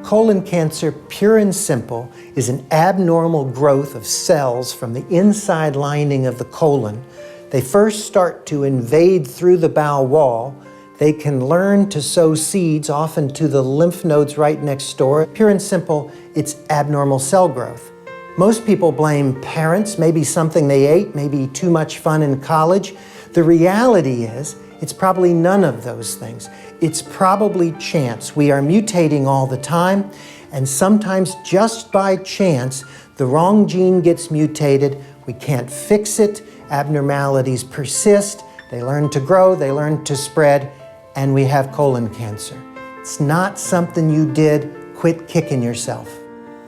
Colon cancer, pure and simple, is an abnormal growth of cells from the inside lining of the colon. They first start to invade through the bowel wall. They can learn to sow seeds, often to the lymph nodes right next door. Pure and simple, it's abnormal cell growth. Most people blame parents, maybe something they ate, maybe too much fun in college. The reality is, it's probably none of those things. It's probably chance. We are mutating all the time, and sometimes just by chance, the wrong gene gets mutated. We can't fix it. Abnormalities persist. They learn to grow, they learn to spread, and we have colon cancer. It's not something you did, quit kicking yourself.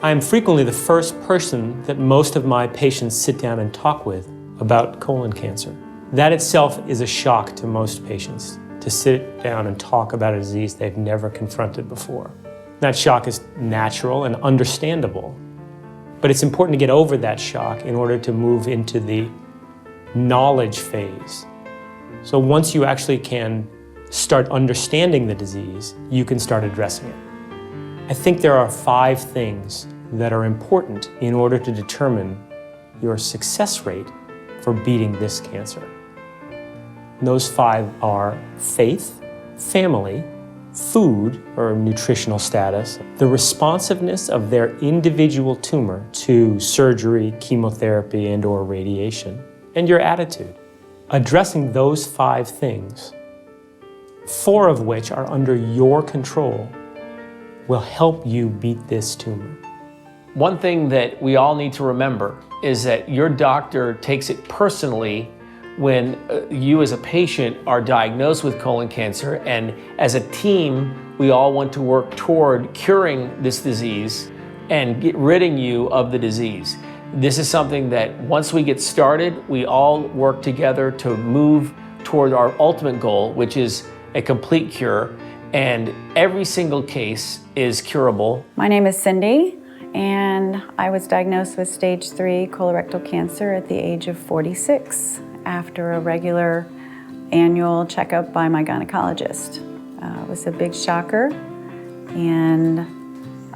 I'm frequently the first person that most of my patients sit down and talk with about colon cancer. That itself is a shock to most patients, to sit down and talk about a disease they've never confronted before. That shock is natural and understandable, but it's important to get over that shock in order to move into the knowledge phase. So once you actually can start understanding the disease, you can start addressing it. I think there are 5 things that are important in order to determine your success rate for beating this cancer. And those 5 are faith, family, food or nutritional status, the responsiveness of their individual tumor to surgery, chemotherapy, and/or radiation, and your attitude. Addressing those 5 things, 4 of which are under your control, will help you beat this tumor. One thing that we all need to remember is that your doctor takes it personally when you as a patient are diagnosed with colon cancer, and as a team, we all want to work toward curing this disease and ridding you of the disease. This is something that once we get started, we all work together to move toward our ultimate goal, which is a complete cure, and every single case is curable. My name is Cindy, and I was diagnosed with stage 3 colorectal cancer at the age of 46 after a regular annual checkup by my gynecologist. It was a big shocker, and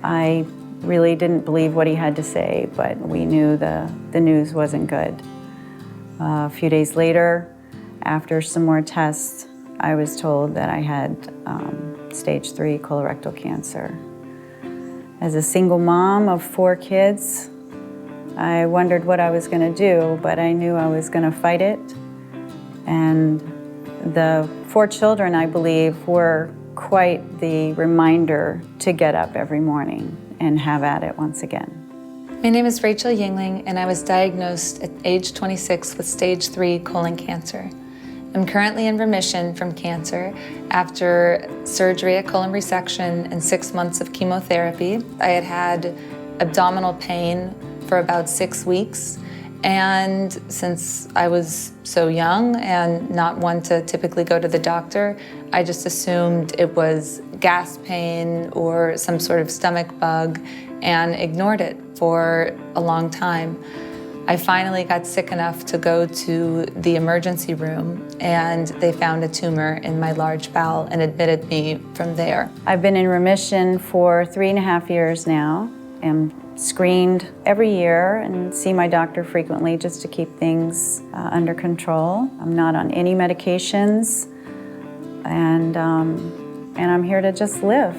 I really didn't believe what he had to say, but we knew the news wasn't good. A few days later, after some more tests, I was told that I had stage 3 colorectal cancer. As a single mom of 4 kids, I wondered what I was going to do, but I knew I was going to fight it. And the 4 children, I believe, were quite the reminder to get up every morning and have at it once again. My name is Rachel Yingling, and I was diagnosed at age 26 with stage 3 colon cancer. I'm currently in remission from cancer after surgery, a colon resection, and 6 months of chemotherapy. I had had abdominal pain for about 6 weeks, and since I was so young and not one to typically go to the doctor, I just assumed it was gas pain or some sort of stomach bug and ignored it for a long time. I finally got sick enough to go to the emergency room, and they found a tumor in my large bowel and admitted me from there. I've been in remission for 3.5 years now. I'm screened every year and see my doctor frequently just to keep things under control. I'm not on any medications, and I'm here to just live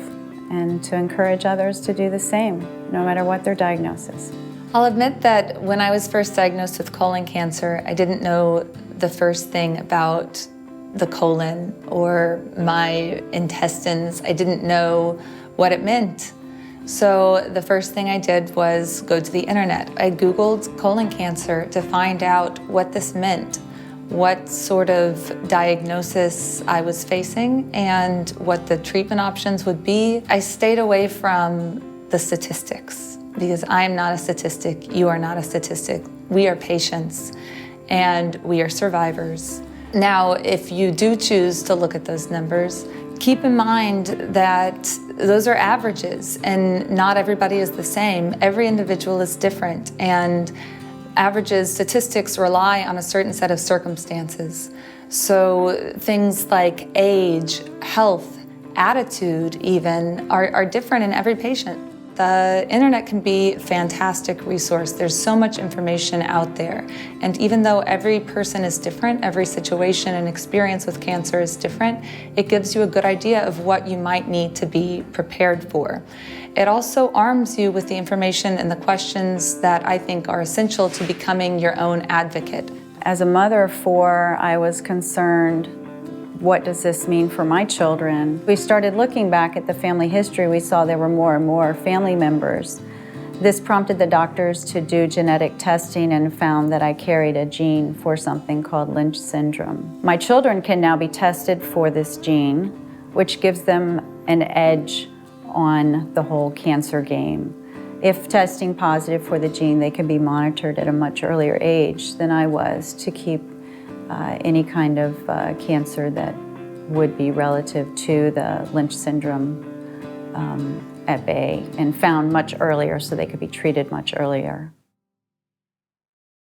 and to encourage others to do the same, no matter what their diagnosis. I'll admit that when I was first diagnosed with colon cancer, I didn't know the first thing about the colon or my intestines. I didn't know what it meant. So the first thing I did was go to the internet. I Googled colon cancer to find out what this meant, what sort of diagnosis I was facing, and what the treatment options would be. I stayed away from the statistics, because I'm not a statistic, you are not a statistic. We are patients, and we are survivors. Now, if you do choose to look at those numbers, keep in mind that those are averages, and not everybody is the same. Every individual is different, and averages, statistics rely on a certain set of circumstances. So things like age, health, attitude even are different in every patient. The internet can be a fantastic resource. There's so much information out there. And even though every person is different, every situation and experience with cancer is different, it gives you a good idea of what you might need to be prepared for. It also arms you with the information and the questions that I think are essential to becoming your own advocate. As a mother of 4, I was concerned, what does this mean for my children? We started looking back at the family history. We saw there were more and more family members. This prompted the doctors to do genetic testing and found that I carried a gene for something called Lynch Syndrome. My children can now be tested for this gene, which gives them an edge on the whole cancer game. If testing positive for the gene, they can be monitored at a much earlier age than I was to keep any kind of cancer that would be relative to the Lynch syndrome at bay, and found much earlier so they could be treated much earlier.